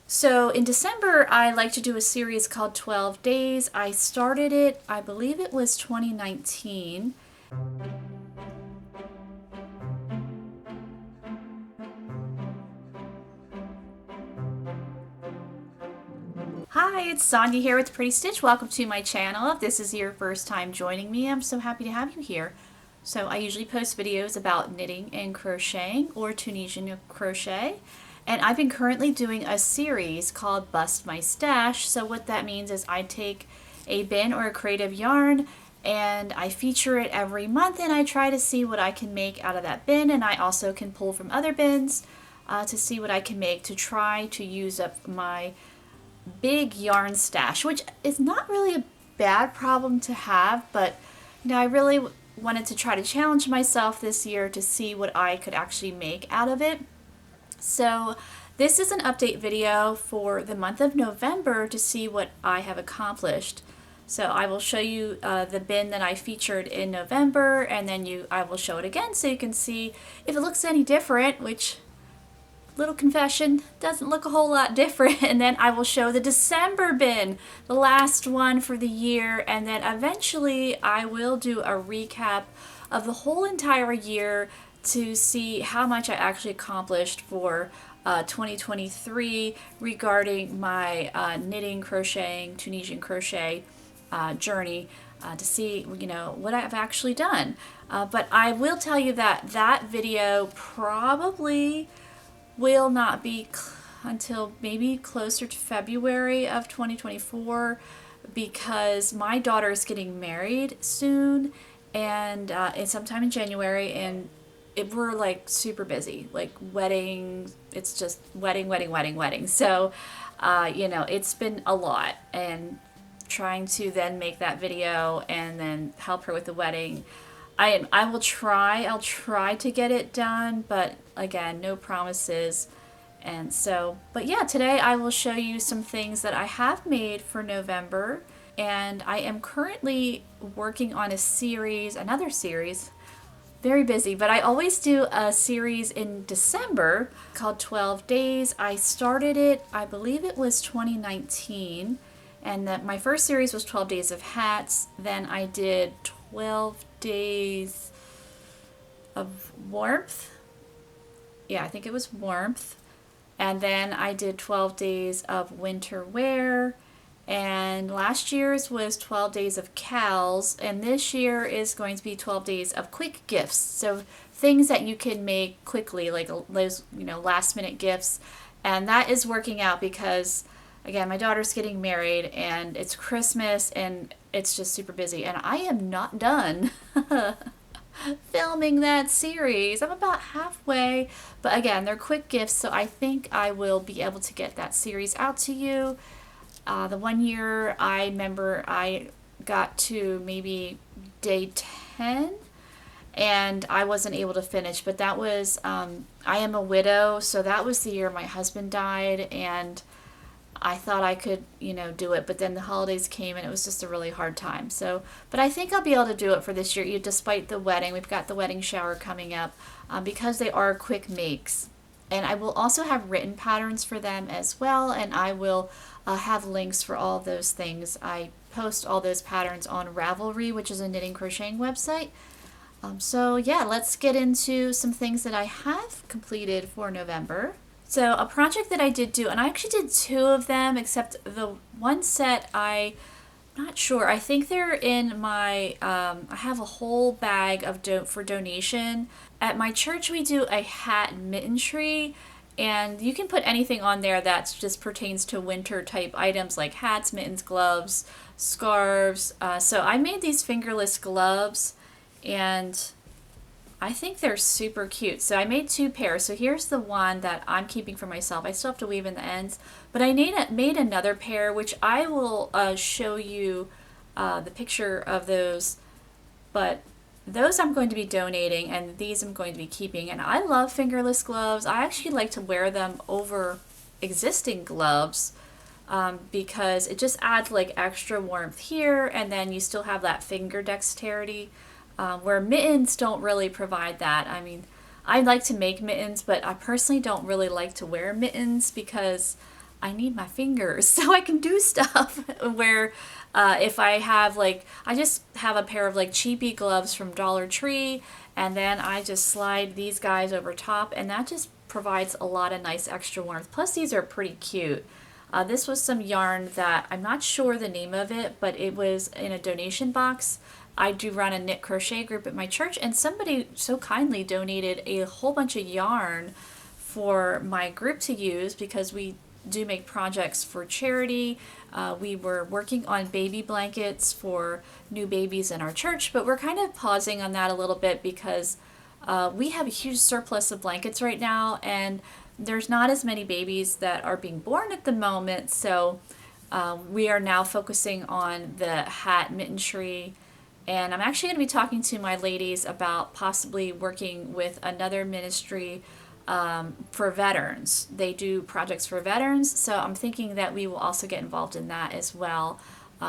So in December, I like to do a series called 12 Days. I started it, I believe it was 2019. Hi, it's Sonia here with Pretty Stitch. Welcome to my channel. If this is your first time joining me, I'm so happy to have you here. So I usually post videos about knitting and crocheting or Tunisian crochet. And I've been currently doing a series called Bust My Stash. So what that means is I take a bin or a crate of yarn and I feature it every month and I try to see what I can make out of that bin, and I also can pull from other bins to see what I can make to try to use up my big yarn stash, which is not really a bad problem to have, but I really wanted to try to challenge myself this year to see what I could actually make out of it. So this is an update video for the month of November to see what I have accomplished. So I will show you the bin that I featured in November, and then I will show it again so you can see if it looks any different, which, little confession, doesn't look a whole lot different. And then I will show the December bin, the last one for the year, and then eventually I will do a recap of the whole entire year to see how much I actually accomplished for 2023 regarding my knitting, crocheting, Tunisian crochet journey, to see what I've actually done. But I will tell you that that video probably will not be until maybe closer to February of 2024, because my daughter is getting married soon, and sometime in January, and we're like super busy, like wedding. It's just wedding. So, it's been a lot, and trying to then make that video and then help her with the wedding. I'll try to get it done, but again, no promises. And so, but yeah, today I will show you some things that I have made for November, and I am currently working on another series, very busy, but I always do a series in December called 12 Days. I started it, I believe it was 2019, and that my first series was 12 Days of Hats. Then I did 12 Days of Warmth. Yeah, I think it was Warmth. And then I did 12 Days of Winter Wear. And last year's was 12 Days of Cows. And this year is going to be 12 Days of Quick Gifts. So things that you can make quickly, like those, last minute gifts. And that is working out because, again, my daughter's getting married and it's Christmas and it's just super busy. And I am not done filming that series. I'm about halfway, but again, they're quick gifts, so I think I will be able to get that series out to you. The one year I remember I got to maybe day 10 and I wasn't able to finish, but that was, I am a widow, so that was the year my husband died, and I thought I could, do it, but then the holidays came and it was just a really hard time. So, but I think I'll be able to do it for this year, despite the wedding. We've got the wedding shower coming up, because they are quick makes. And I will also have written patterns for them as well, and I will have links for all those things. I post all those patterns on Ravelry, which is a knitting crocheting website. So yeah, let's get into some things that I have completed for November. So a project that I did do, and I actually did two of them, except the one set I'm not sure. I think they're in my, I have a whole bag of for donation. At my church we do a hat and mitten tree, and you can put anything on there that just pertains to winter type items like hats, mittens, gloves, scarves. So I made these fingerless gloves, and I think they're super cute. So I made two pairs. So here's the one that I'm keeping for myself. I still have to weave in the ends, but I made another pair, which I will show you the picture of those. But those I'm going to be donating, and these I'm going to be keeping. And I love fingerless gloves. I actually like to wear them over existing gloves, because it just adds like extra warmth here, and then you still have that finger dexterity. Where mittens don't really provide that. I mean, I like to make mittens, but I personally don't really like to wear mittens because I need my fingers so I can do stuff. Where if I have like, I just have a pair of like cheapy gloves from Dollar Tree, and then I just slide these guys over top, and that just provides a lot of nice extra warmth. Plus these are pretty cute. This was some yarn that I'm not sure the name of it, but it was in a donation box. I do run a knit crochet group at my church, and somebody so kindly donated a whole bunch of yarn for my group to use because we do make projects for charity. We were working on baby blankets for new babies in our church, but we're kind of pausing on that a little bit because we have a huge surplus of blankets right now, and there's not as many babies that are being born at the moment. So we are now focusing on the hat mittenry. And I'm actually going to be talking to my ladies about possibly working with another ministry for veterans. They do projects for veterans, so I'm thinking that we will also get involved in that as well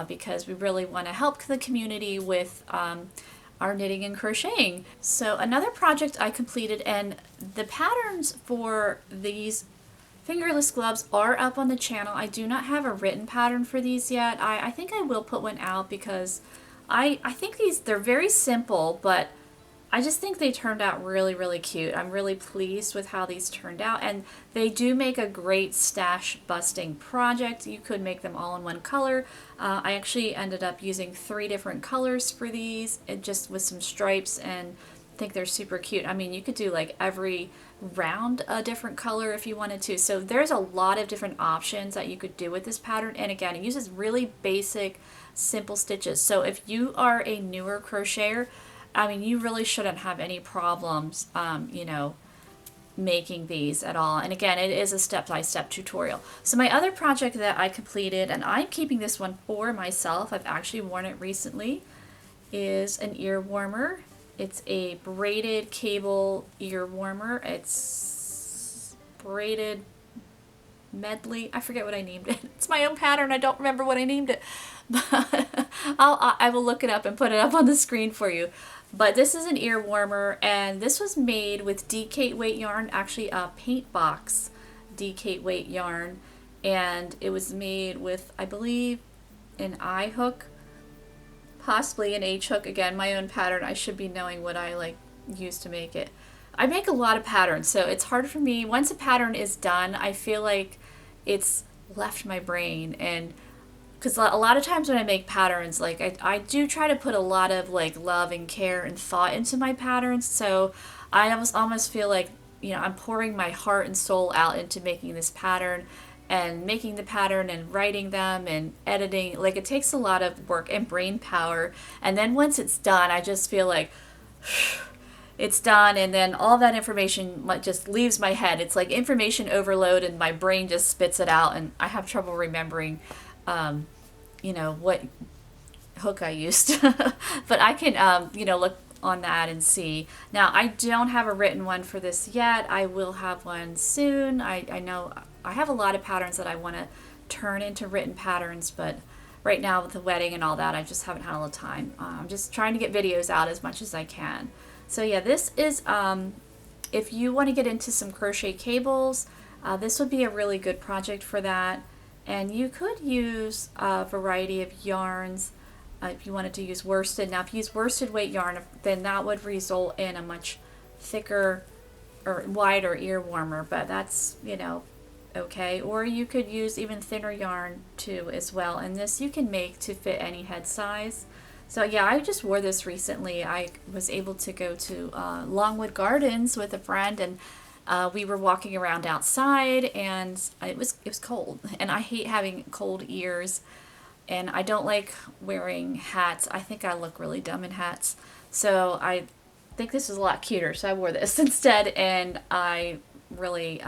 because we really want to help the community with our knitting and crocheting. So another project I completed, and the patterns for these fingerless gloves are up on the channel. I do not have a written pattern for these yet. I think I will put one out because I think they're very simple, but I just think they turned out really, really cute. I'm really pleased with how these turned out, and they do make a great stash busting project. You could make them all in one color. I actually ended up using 3 different colors for these, just with some stripes, and I think they're super cute. I mean, you could do like every round a different color if you wanted to. So there's a lot of different options that you could do with this pattern, and again, it uses really basic, simple stitches. So if you are a newer crocheter, I mean, you really shouldn't have any problems, you know, making these at all. And again, it is a step-by-step tutorial. So my other project that I completed, and I'm keeping this one for myself, I've actually worn it recently, is an ear warmer. It's a braided cable ear warmer. It's braided medley. I forget what I named it. It's my own pattern. I don't remember what I named it. But I will look it up and put it up on the screen for you. But this is an ear warmer, and this was made with DK weight yarn, actually a paint box DK weight yarn, and it was made with, I believe, an I hook, possibly an H hook. Again, my own pattern. I should be knowing what I like use to make it. I make a lot of patterns, so it's hard for me. Once a pattern is done, I feel like it's left my brain, and because a lot of times when I make patterns, like I do try to put a lot of like love and care and thought into my patterns, so I almost feel like, you know, I'm pouring my heart and soul out into making this pattern, and making the pattern and writing them and editing. Like, it takes a lot of work and brain power, and then once it's done, I just feel like it's done, and then all that information just leaves my head. It's like information overload, and my brain just spits it out, and I have trouble remembering you know, what hook I used. But I can, you know, look on that and see. Now, I don't have a written one for this yet. I will have one soon. I know I have a lot of patterns that I want to turn into written patterns, but right now with the wedding and all that, I just haven't had a lot of time. I'm just trying to get videos out as much as I can. So yeah, this is, if you want to get into some crochet cables, this would be a really good project for that. And you could use a variety of yarns if you wanted to use worsted. Now, if you use worsted weight yarn, then that would result in a much thicker or wider ear warmer, but that's, you know, okay. Or you could use even thinner yarn too as well. And this you can make to fit any head size. So yeah, I just wore this recently. I was able to go to Longwood Gardens with a friend, and we were walking around outside, and it was cold, and I hate having cold ears, and I don't like wearing hats. I think I look really dumb in hats, so I think this is a lot cuter, so I wore this instead, and I really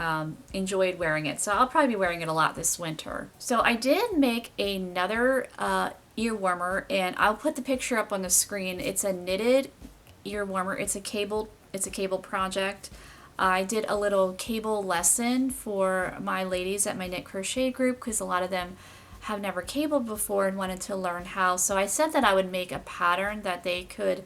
enjoyed wearing it, so I'll probably be wearing it a lot this winter. So I did make another ear warmer, and I'll put the picture up on the screen. It's a knitted ear warmer. It's a cable project. I did a little cable lesson for my ladies at my knit crochet group because a lot of them have never cabled before and wanted to learn how. So I said that I would make a pattern that they could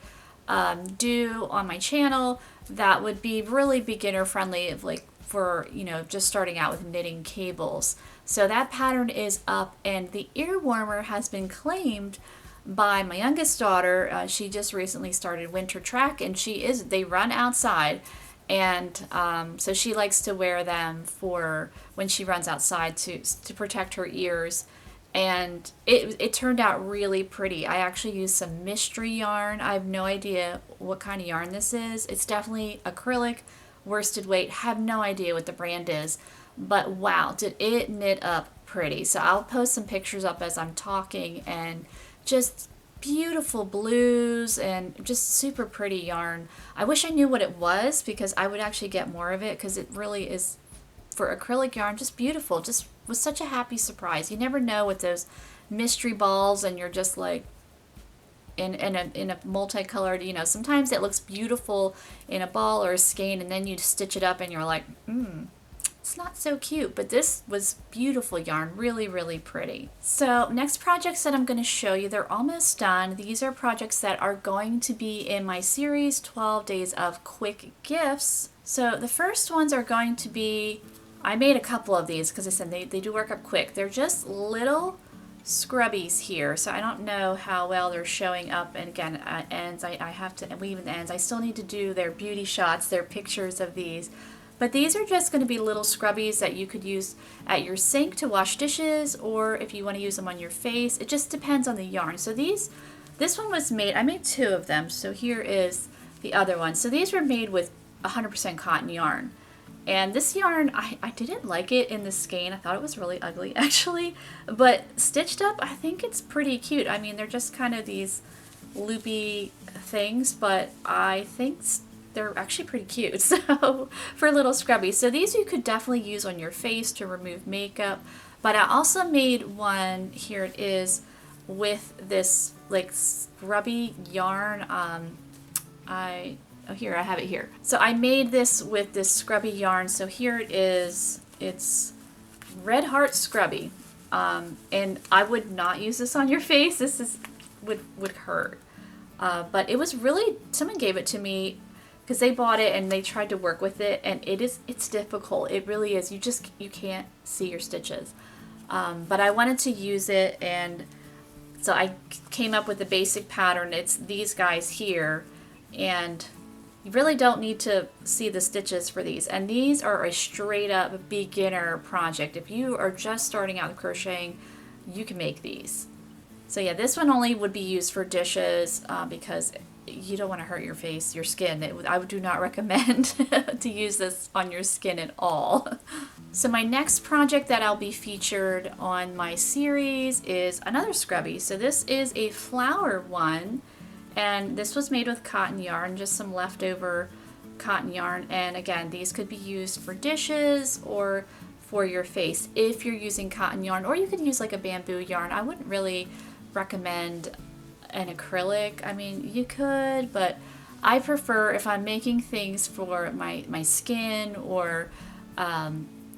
do on my channel that would be really beginner friendly, like for, you know, just starting out with knitting cables. So that pattern is up, and the ear warmer has been claimed by my youngest daughter. She just recently started winter track, and they run outside, and so she likes to wear them for when she runs outside to protect her ears. And it turned out really pretty. I actually used some mystery yarn. I have no idea what kind of yarn this is. It's definitely acrylic, worsted weight. Have no idea what the brand is, but wow, did it knit up pretty. So I'll post some pictures up as I'm talking, and just beautiful blues and just super pretty yarn. I wish I knew what it was, because I would actually get more of it, because it really is, for acrylic yarn, just beautiful. Just was such a happy surprise. You never know with those mystery balls, and you're just like in a multicolored, you know, sometimes it looks beautiful in a ball or a skein, and then you stitch it up and you're like, it's not so cute. But this was beautiful yarn, really, really pretty. So next projects that I'm going to show you, they're almost done. These are projects that are going to be in my series 12 days of quick gifts. So the first ones are going to be, I made a couple of these because I said they do work up quick. They're just little scrubbies here, so I don't know how well they're showing up. And again, ends, I have to weave in the ends. I still need to do their beauty shots, their pictures of these. But these are just going to be little scrubbies that you could use at your sink to wash dishes, or if you want to use them on your face. It just depends on the yarn. So this one was made, I made 2 of them, so here is the other one. So these were made with 100% cotton yarn. And this yarn, I didn't like it in the skein. I thought it was really ugly, actually. But stitched up, I think it's pretty cute. I mean, they're just kind of these loopy things, but I think they're actually pretty cute. So for little scrubbies. So these you could definitely use on your face to remove makeup. But I also made one, here it is, with this like scrubby yarn. Oh, here, I have it here. So I made this with this scrubby yarn. So here it is. It's Red Heart Scrubby. And I would not use this on your face. This would hurt. But it was really, someone gave it to me because they bought it and they tried to work with it, and it's difficult. It really is. You can't see your stitches. But I wanted to use it, and so I came up with the basic pattern. It's these guys here, and you really don't need to see the stitches for these. And these are a straight up beginner project. If you are just starting out with crocheting, you can make these. So yeah, this one only would be used for dishes because you don't want to hurt your face, your skin. I do not recommend to use this on your skin at all. So my next project that I'll be featured on my series is another scrubby. So this is a flower one. And this was made with cotton yarn, just some leftover cotton yarn. And again, these could be used for dishes or for your face if you're using cotton yarn, or you could use like a bamboo yarn. I wouldn't really recommend an acrylic. I mean, you could, but I prefer, if I'm making things for my skin or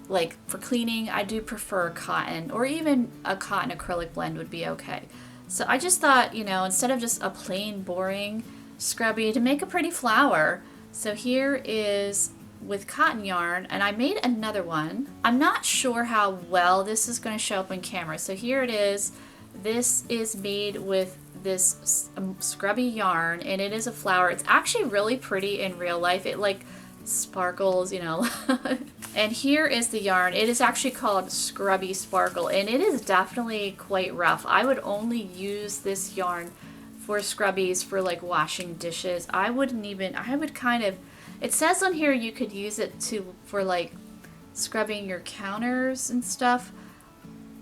like for cleaning, I do prefer cotton, or even a cotton acrylic blend would be okay. So I just thought, you know, instead of just a plain boring scrubby, to make a pretty flower. So here is with cotton yarn, and I made another one. I'm not sure how well this is going to show up on camera. So here it is. This is made with this scrubby yarn, and it is a flower. It's actually really pretty in real life. It like sparkles, you know. And here is the yarn. It is actually called Scrubby Sparkle, and it is definitely quite rough. I would only use this yarn for scrubbies for like washing dishes. I would kind of, it says on here you could use it for like scrubbing your counters and stuff.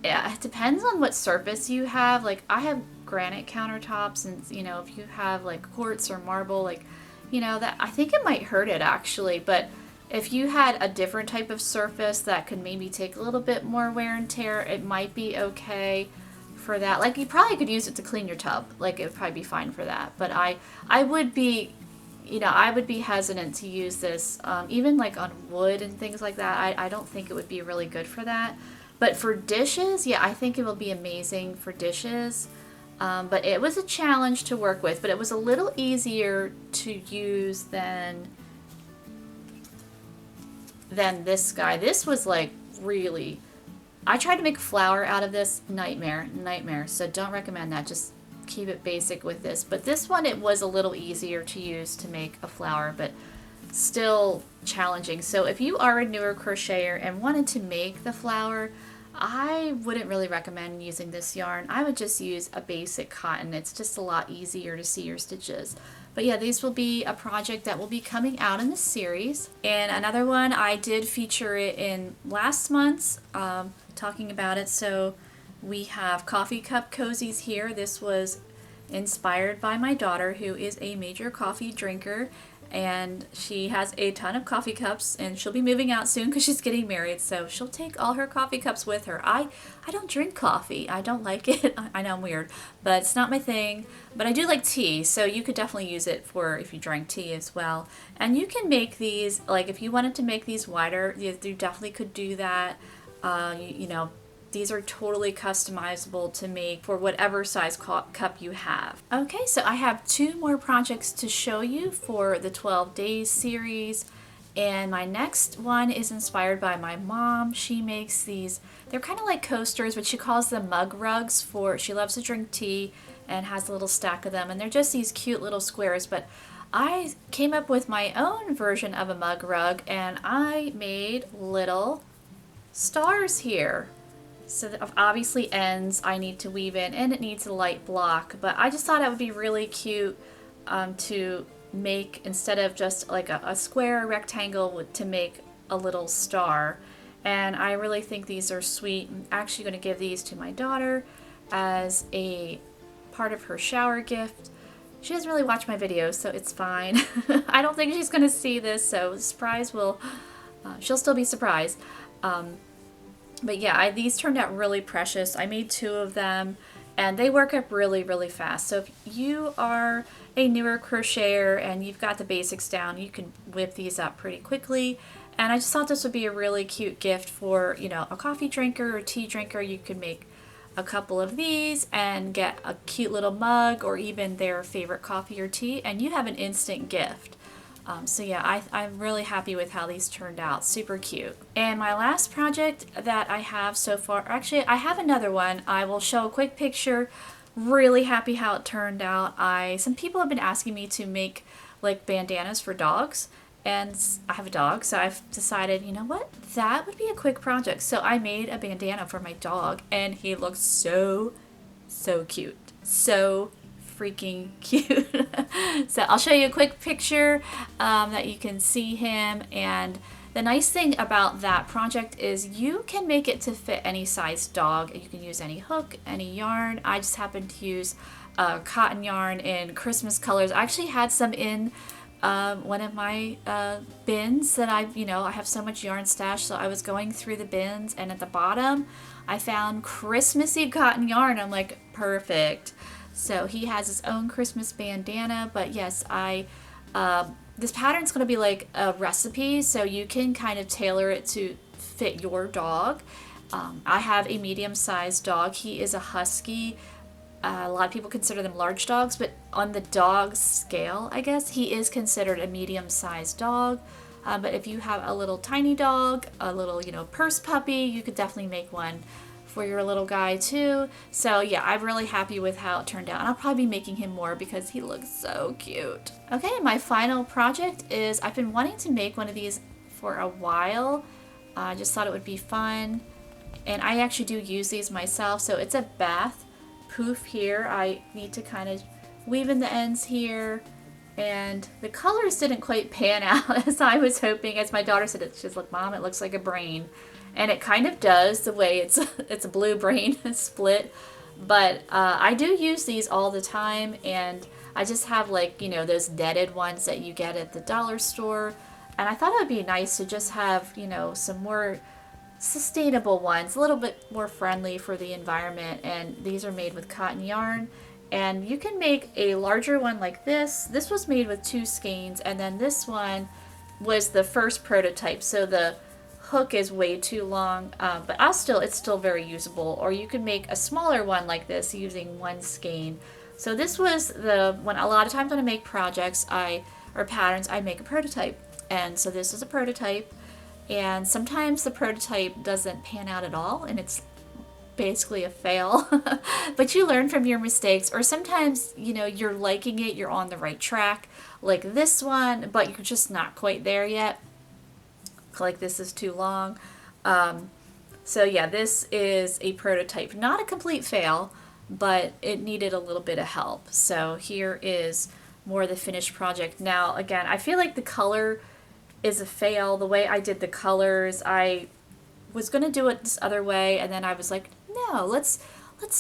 Yeah, it depends on what surface you have. Like I have granite countertops, and you know, if you have like quartz or marble, like, you know, that I think it might hurt it actually. But if you had a different type of surface that could maybe take a little bit more wear and tear, it might be okay for that. Like you probably could use it to clean your tub. Like it would probably be fine for that. But I would be, you know, I would be hesitant to use this even like on wood and things like that. I don't think it would be really good for that. But for dishes, yeah, I think it will be amazing for dishes. But it was a challenge to work with, but it was a little easier to use than this guy. This was like really I tried to make a flower out of this. Nightmare, nightmare. So don't recommend that. Just keep it basic with this. But this one, it was a little easier to use to make a flower, but still challenging. So if you are a newer crocheter and wanted to make the flower, I wouldn't really recommend using this yarn. I would just use a basic cotton. It's just a lot easier to see your stitches. But yeah, these will be a project that will be coming out in the series. And another one, I did feature it in last month's, talking about it. So we have coffee cup cozies here. This was inspired by my daughter, who is a major coffee drinker, and she has a ton of coffee cups, and she'll be moving out soon because she's getting married, so she'll take all her coffee cups with her. I don't drink coffee. I don't like it. I know I'm weird, but it's not my thing. But I do like tea, so you could definitely use it for if you drank tea as well. And you can make these, like if you wanted to make these wider, you definitely could do that. You know, these are totally customizable to make for whatever size cup you have. Okay, so I have 2 more projects to show you for the 12 days series. And my next one is inspired by my mom. She makes these, they're kind of like coasters, but she calls them mug rugs for, she loves to drink tea and has a little stack of them. And they're just these cute little squares, but I came up with my own version of a mug rug, and I made little stars here. So obviously ends I need to weave in, and it needs a light block, but I just thought it would be really cute to make, instead of just like a square rectangle, to make a little star. And I really think these are sweet. I'm actually going to give these to my daughter as a part of her shower gift. She doesn't really watch my videos, so it's fine. I don't think she's going to see this, so surprise will, she'll still be surprised. But yeah, these turned out really precious. I made 2 of them, and they work up really, really fast. So if you are a newer crocheter and you've got the basics down, you can whip these up pretty quickly. And I just thought this would be a really cute gift for, you know, a coffee drinker or tea drinker. You could make a couple of these and get a cute little mug or even their favorite coffee or tea, and you have an instant gift. So yeah, I'm really happy with how these turned out. Super cute. And my last project that I have so far, actually I have another one. I will show a quick picture. Really happy how it turned out. Some people have been asking me to make like bandanas for dogs, and I have a dog, so I've decided, you know what, that would be a quick project. So I made a bandana for my dog, and he looks so cute. So freaking cute. So I'll show you a quick picture that you can see him. And the nice thing about that project is you can make it to fit any size dog. You can use any hook, any yarn. I just happened to use cotton yarn in Christmas colors. I actually had some in one of my bins that I have so much yarn stashed, so I was going through the bins, and at the bottom I found Christmassy cotton yarn. I'm like, perfect. So he has his own Christmas bandana. But yes, this pattern's going to be like a recipe, so you can kind of tailor it to fit your dog. I have a medium-sized dog. He is a husky. A lot of people consider them large dogs, but on the dog scale, I guess, he is considered a medium-sized dog. But if you have a little tiny dog, a little, purse puppy, you could definitely make one for your little guy too. So yeah, I'm really happy with how it turned out, and I'll probably be making him more because he looks so cute. Okay, my final project is, I've been wanting to make one of these for a while. I just thought it would be fun, and I actually do use these myself. So it's a bath poof here. I need to kind of weave in the ends here, and the colors didn't quite pan out as I was hoping. As my daughter said, she's like, Mom, it looks like a brain. And it kind of does, the way it's a blue brain split. But I do use these all the time, and I just have like, those netted ones that you get at the dollar store. And I thought it would be nice to just have, some more sustainable ones, a little bit more friendly for the environment. And these are made with cotton yarn. And you can make a larger one like this. This was made with 2 skeins, and then this one was the first prototype. So the hook is way too long, but it's still very usable. Or you could make a smaller one like this using 1 skein. So this was when a lot of times when I make projects or patterns, I make a prototype, and so this is a prototype. And sometimes the prototype doesn't pan out at all and it's basically a fail. But you learn from your mistakes, or sometimes, you know, you're liking it, you're on the right track, like this one, but you're just not quite there yet. Like this is too long. So yeah, this is a prototype, not a complete fail, but it needed a little bit of help. So here is more of the finished project. Now, again, I feel like the color is a fail. The way I did the colors, I was going to do it this other way, and then I was like, no, let's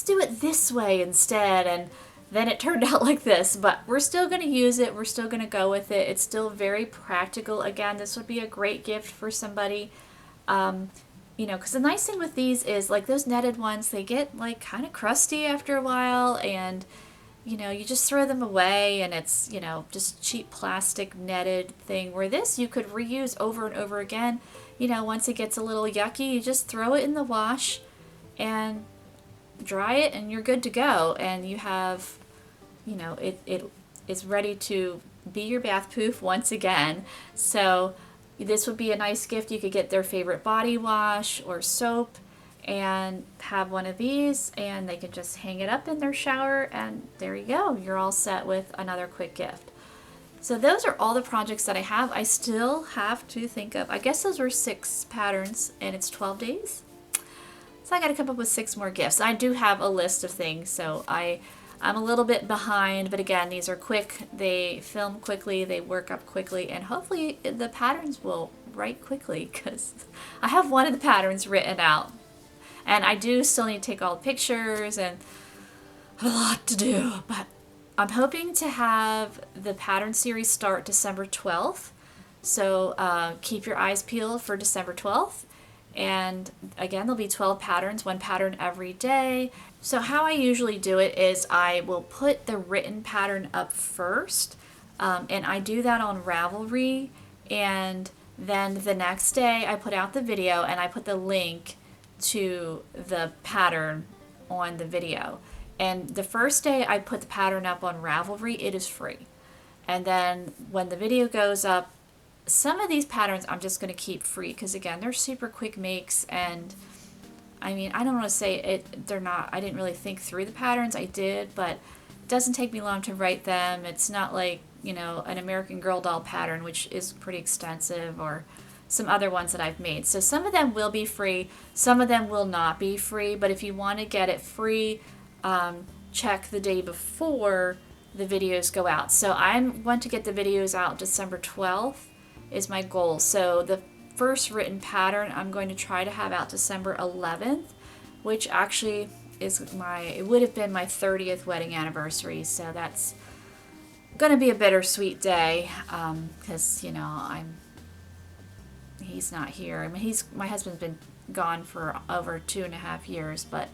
do it this way instead. And then it turned out like this, but we're still going to use it. We're still going to go with it. It's still very practical. Again, this would be a great gift for somebody. You know, because the nice thing with these is, like, those netted ones, they get like kind of crusty after a while, and you know, you just throw them away and it's, you know, just cheap plastic netted thing, where this you could reuse over and over again. You know, once it gets a little yucky, you just throw it in the wash and dry it and you're good to go. And you have, you know, it is ready to be your bath poof once again. So this would be a nice gift. You could get their favorite body wash or soap and have one of these, and they could just hang it up in their shower, and there you go. You're all set with another quick gift. So those are all the projects that I have. I still have to think of, I guess those were 6 patterns, and it's 12 days. So I got to come up with 6 more gifts. I do have a list of things, so I'm a little bit behind, but again, these are quick. They film quickly, they work up quickly, and hopefully the patterns will write quickly, because I have one of the patterns written out. And I do still need to take all the pictures and a lot to do, but I'm hoping to have the pattern series start December 12th. So keep your eyes peeled for December 12th. And again, there'll be 12 patterns, 1 pattern every day. So how I usually do it is I will put the written pattern up first, and I do that on Ravelry, and then the next day I put out the video and I put the link to the pattern on the video. And the first day I put the pattern up on Ravelry, it is free. And then when the video goes up, some of these patterns I'm just going to keep free, because again, they're super quick makes, and I mean, I don't want to say it, they're not, I didn't really think through the patterns. I did, but it doesn't take me long to write them. It's not like, you know, an American Girl doll pattern, which is pretty extensive, or some other ones that I've made. So some of them will be free, some of them will not be free, but if you want to get it free, check the day before the videos go out. So I want to get the videos out December 12th is my goal. So the first written pattern I'm going to try to have out December 11th, which actually is it would have been my 30th wedding anniversary, so that's going to be a bittersweet day, because, you know, he's not here. I mean, my husband's been gone for over 2.5 years, but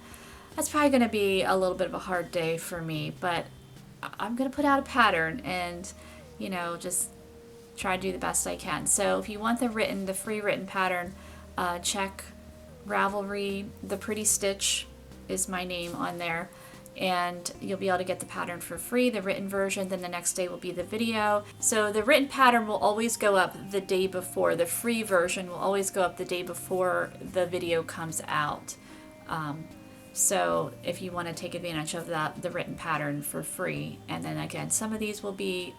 that's probably going to be a little bit of a hard day for me. But I'm going to put out a pattern and, you know, just try to do the best I can. So if you want the free written pattern, check Ravelry. The Pretty Stitch is my name on there, and you'll be able to get the pattern for free, the written version. Then the next day will be the video. So the written pattern will always go up the day before. The free version will always go up the day before the video comes out. So if you want to take advantage of the written pattern for free. And then again, some of these will be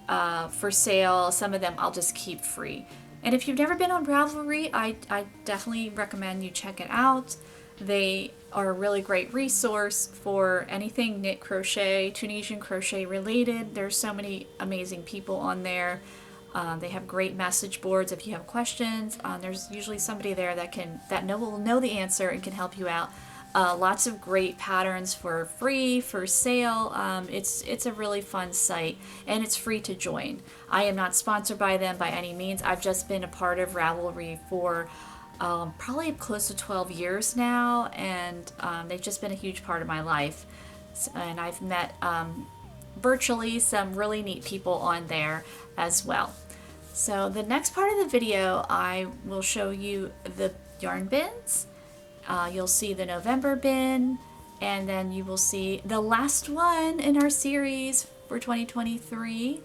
for sale. Some of them I'll just keep free. And if you've never been on Ravelry, I definitely recommend you check it out. They are a really great resource for anything knit crochet, Tunisian crochet related. There's so many amazing people on there. They have great message boards if you have questions. There's usually somebody there that will know the answer and can help you out. Lots of great patterns for free, for sale. It's a really fun site, and it's free to join. I am not sponsored by them by any means. I've just been a part of Ravelry for probably close to 12 years now, and they've just been a huge part of my life. And I've met virtually some really neat people on there as well. So the next part of the video, I will show you the yarn bins. You'll see the November bin, and then you will see the last one in our series for 2023,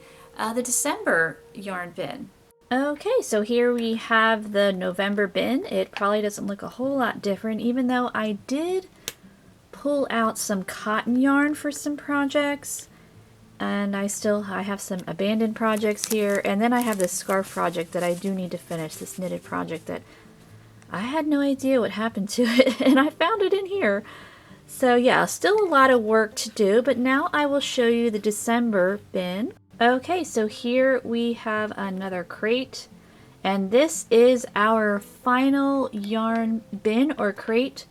the December yarn bin. Okay, so here we have the November bin. It probably doesn't look a whole lot different, even though I did pull out some cotton yarn for some projects. And I have some abandoned projects here. And then I have this scarf project that I do need to finish, this knitted project that I had no idea what happened to it. And I found it in here. So yeah, still a lot of work to do, but now I will show you the December bin. Okay, so here we have another crate, and this is our final yarn bin or crate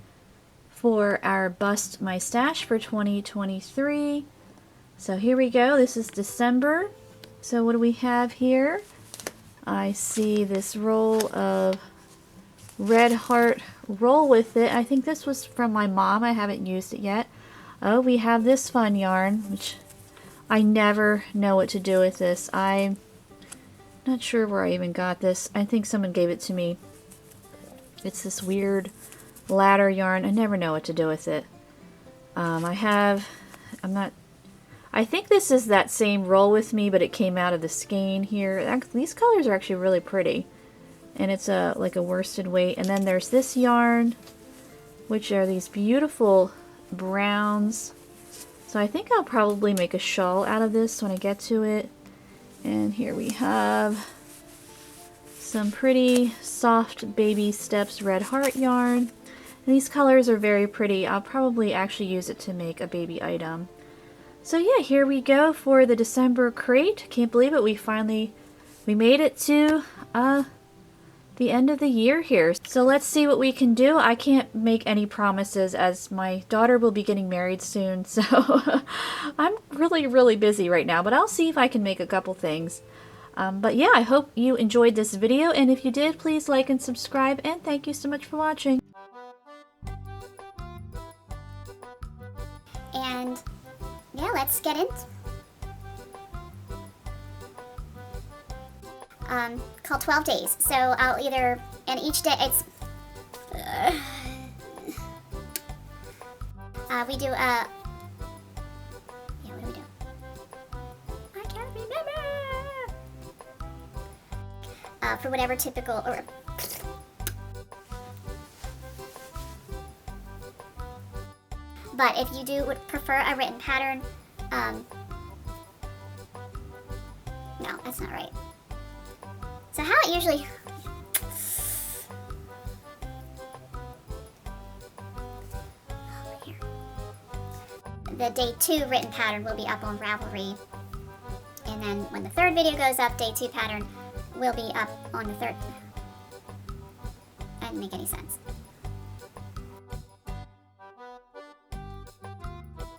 for our Bust My Stash for 2023. So here we go, this is December. So what do we have here? I see this roll of Red Heart Roll With It. I think this was from my mom. I haven't used it yet. Oh, we have this fun yarn, which I never know what to do with this. I'm not sure where I even got this. I think someone gave it to me. It's this weird ladder yarn. I never know what to do with it. I think this is that same Roll With Me, but it came out of the skein here. These colors are actually really pretty. And it's like a worsted weight. And then there's this yarn, which are these beautiful browns. So I think I'll probably make a shawl out of this when I get to it. And here we have some pretty soft Baby Steps Red Heart yarn. And these colors are very pretty. I'll probably actually use it to make a baby item. So yeah, here we go for the December crate. Can't believe it. We made it to the end of the year here. So let's see what we can do. I can't make any promises as my daughter will be getting married soon, so I'm really busy right now, but I'll see if I can make a couple things. But yeah, I hope you enjoyed this video, and if you did, please like and subscribe, and thank you so much for watching. And yeah, let's get into called 12 days. So I'll either, and each day it's we do yeah, what do we do? I can't remember. For whatever typical or but if you would prefer a written pattern, no, that's not right. So how it usually, the day 2 written pattern will be up on Ravelry, and then when the 3rd video goes up, day 2 pattern will be up on the 3rd. That didn't make any sense.